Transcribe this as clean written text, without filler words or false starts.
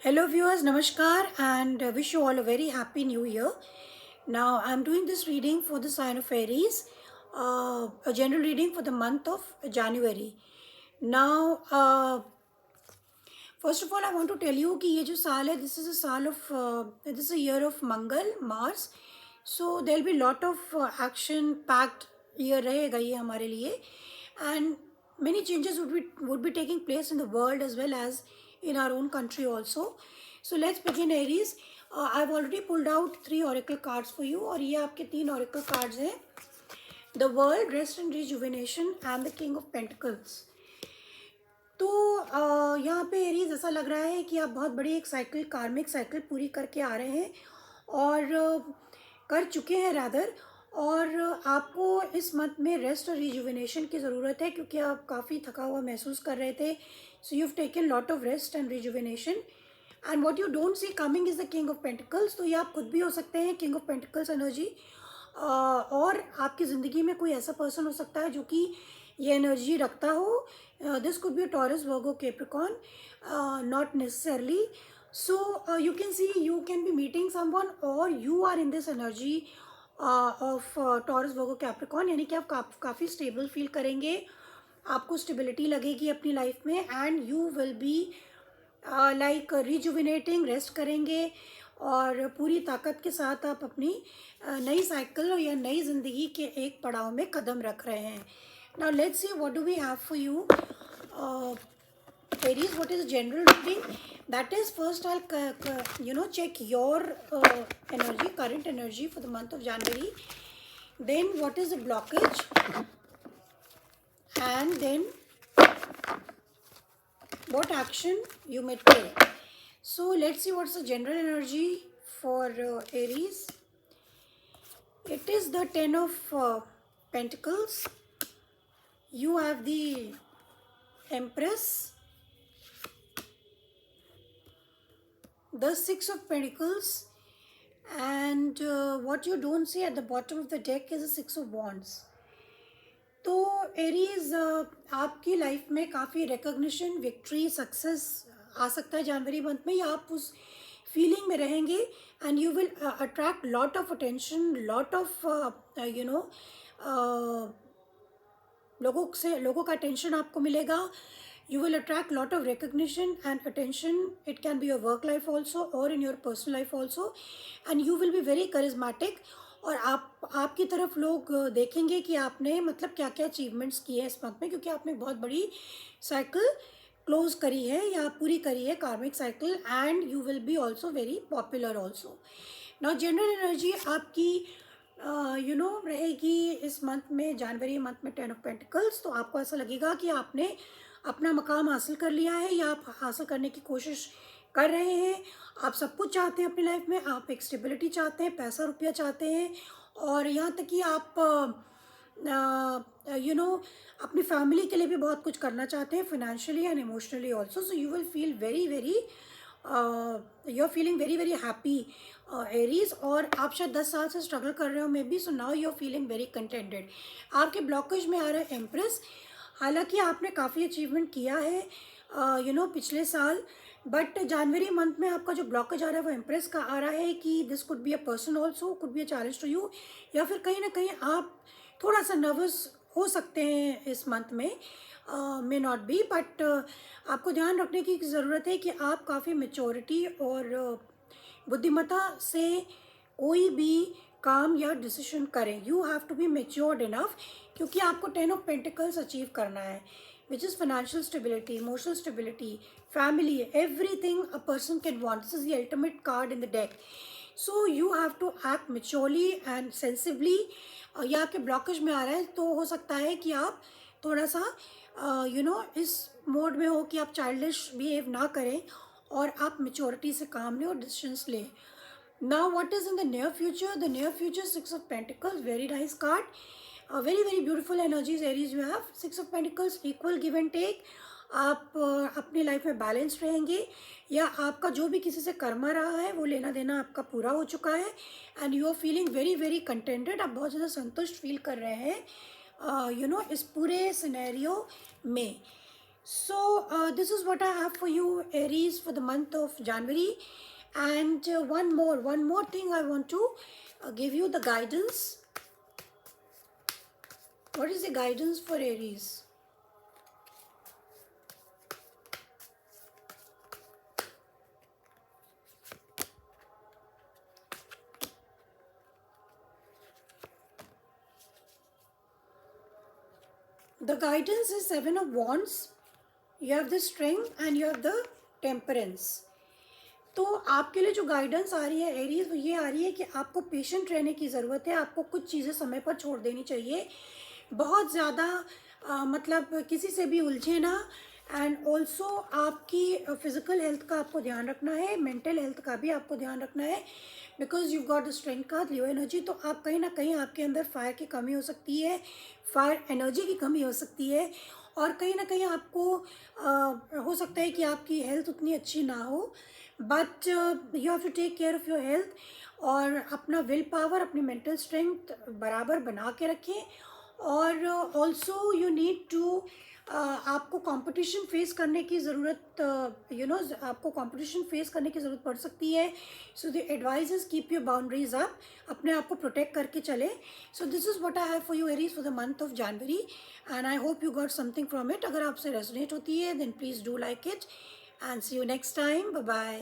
Hello viewers, Namaskar and wish you all a very happy new year. Now I'm doing this reading for the sign of Aries, a general reading for the month of January. Now, first of all, I want to tell you कि ये जो साल है, this is a साल of this is a year of Mangal, Mars. So there'll be lot of action-packed year रहेगा ये हमारे लिए, and many changes would be taking place in the world as well as in our own country also. So let's begin Aries. I've already pulled out 3 oracle cards for you और ये आपके 3 oracle cards हैं. The World, Rest and Rejuvenation and the King of Pentacles. तो यहाँ पे Aries ऐसा लग रहा है कि आप बहुत बड़ी एक साइकिल, कार्मिक साइकिल पूरी करके आ रहे हैं और कर चुके हैं रादर, और आपको इस मंथ में रेस्ट और रिजुविनेशन की ज़रूरत है क्योंकि आप काफ़ी थका हुआ महसूस कर रहे थे. So you have taken lot of rest and rejuvenation and what you don't see coming is the king of pentacles. तो ये आप खुद भी हो सकते हैं किंग ऑफ पेंटिकल्स एनर्जी, और आपकी ज़िंदगी में कोई ऐसा पर्सन हो सकता है जो कि ये एनर्जी रखता हो. This could be a Taurus, Virgo, Capricorn, not necessarily. So you can see you can be meeting someone or you are in this energy of Taurus, Virgo, Capricorn. यानी कि आप काफ़ी स्टेबल फील करेंगे, आपको stability लगेगी अपनी life में and you will be like rejuvenating, rest करेंगे और पूरी ताकत के साथ आप अपनी नई साइकिल या नई ज़िंदगी के एक पड़ाव में कदम रख रहे हैं. Now let's see what do we have for you, Aries. What is the general reading? That is, first I'll check your energy, current energy for the month of January. Then what is the blockage, and then what action you may take. So let's see what's the general energy for Aries. It is the 10 of Pentacles. You have the Empress, the 6 of Pentacles, and what you don't see at the bottom of the deck is the 6 of Wands. तो Aries, आपकी life में काफ़ी recognition, victory, success आ सकता है जनवरी month में, या आप उस फीलिंग में रहेंगे and you will attract lot of attention, lot of लोगों का अटेंशन आपको मिलेगा. You will attract lot of recognition and attention. It can be your work life also or in your personal life also, and you will be very charismatic. और आपकी तरफ लोग देखेंगे कि आपने मतलब क्या क्या अचीवमेंट्स किए हैं इस मंथ में, क्योंकि आपने बहुत बड़ी साइकिल क्लोज करी है या पूरी करी है, कार्मिक cycle, and you will B also very popular also. Now general energy आपकी रहेगी इस मंथ में, जनवरी मंथ में 10 ऑफ पेंटिकल्स. तो आपको ऐसा लगेगा कि आपने अपना मकाम हासिल कर लिया है या आप हासिल करने की कोशिश कर रहे हैं. आप सब कुछ चाहते हैं अपनी लाइफ में, आप एक स्टेबिलिटी चाहते हैं, पैसा रुपया चाहते हैं, और यहाँ तक कि आप अपनी फैमिली के लिए भी बहुत कुछ करना चाहते हैं, financially and emotionally also. So you will feel very very you are feeling very very happy Aries. और आप शायद 10 साल से स्ट्रगल कर रहे हो maybe, so now you are feeling very contented. आपके ब्लॉकेज में आ रहा है एम्प्रेस. हालांकि आपने काफ़ी अचीवमेंट किया है पिछले साल, बट जनवरी मंथ में आपका जो ब्लॉकेज आ रहा है वो एम्प्रेस का आ रहा है कि this could be a person also, could be a challenge to you, या फिर कहीं ना कहीं आप थोड़ा सा नर्वस हो सकते हैं इस मंथ में, मे नॉट बी, बट आपको ध्यान रखने की ज़रूरत है कि आप काफ़ी मेच्योरिटी और बुद्धिमत्ता से कोई भी काम या डिसीजन करें. You have to be matured enough, क्योंकि आपको 10 ऑफ पेंटिकल्स अचीव करना है, which is financial stability, emotional stability, family, everything a person can want. This is the ultimate card in the deck. So you have to act maturely and sensibly. ये आपके blockage में आ रहा है, तो हो सकता है कि आप थोड़ा सा इस मोड में हो कि आप चाइल्डिश बिहेव ना करें और आप मेच्योरिटी से काम लें और डिसीजंस लें. Now what is in the near future? The near future, 6 of Pentacles, very nice card. Very very beautiful energies Aries you have. 6 of Pentacles, equal give and take. आप अपनी लाइफ में balance रहेंगे, या आपका जो भी किसी से कर्मा रहा है वो लेना देना आपका पूरा हो चुका है, and you are feeling very very contented. आप बहुत ज़्यादा संतुष्ट फील कर रहे हैं इस पूरे सिनेरियो में. So this is what I have for you, Aries, for the month of January. And one more thing I want to give you the guidance. What is the guidance for Aries? The guidance is Seven of Wands. You have the Strength and you have the Temperance. तो आपके लिए जो guidance आ रही है Aries, वो ये आ रही है कि आपको पेशेंट रहने की ज़रूरत है. आपको कुछ चीज़ें समय पर छोड़ देनी चाहिए. बहुत ज़्यादा मतलब किसी से भी उलझे ना. एंड ऑल्सो आपकी फिजिकल हेल्थ का आपको ध्यान रखना है, मेंटल हेल्थ का भी आपको ध्यान रखना है. Because you got the strength का लियो एनर्जी. तो आप कहीं ना कहीं आपके अंदर फायर की कमी हो सकती है, फायर एनर्जी की कमी हो सकती है. और कहीं ना कहीं आपको हो सकता है कि आपकी हेल्थ उतनी अच्छी ना हो. But you have to take care of your health. और अपना विल पावर, अपनी मेंटल स्ट्रेंथ बराबर बना के रखें. और ऑल्सो यू नीड टू आपको कंपटीशन फेस करने की ज़रूरत, आपको कंपटीशन फेस करने की ज़रूरत पड़ सकती है. So the advice is keep your boundaries up. अपने आप को प्रोटेक्ट करके चले. So this is what I have for you Aries for the month of January. And I hope you got something from it. अगर आपसे resonate होती है then please do like it. And see you next time. Bye bye.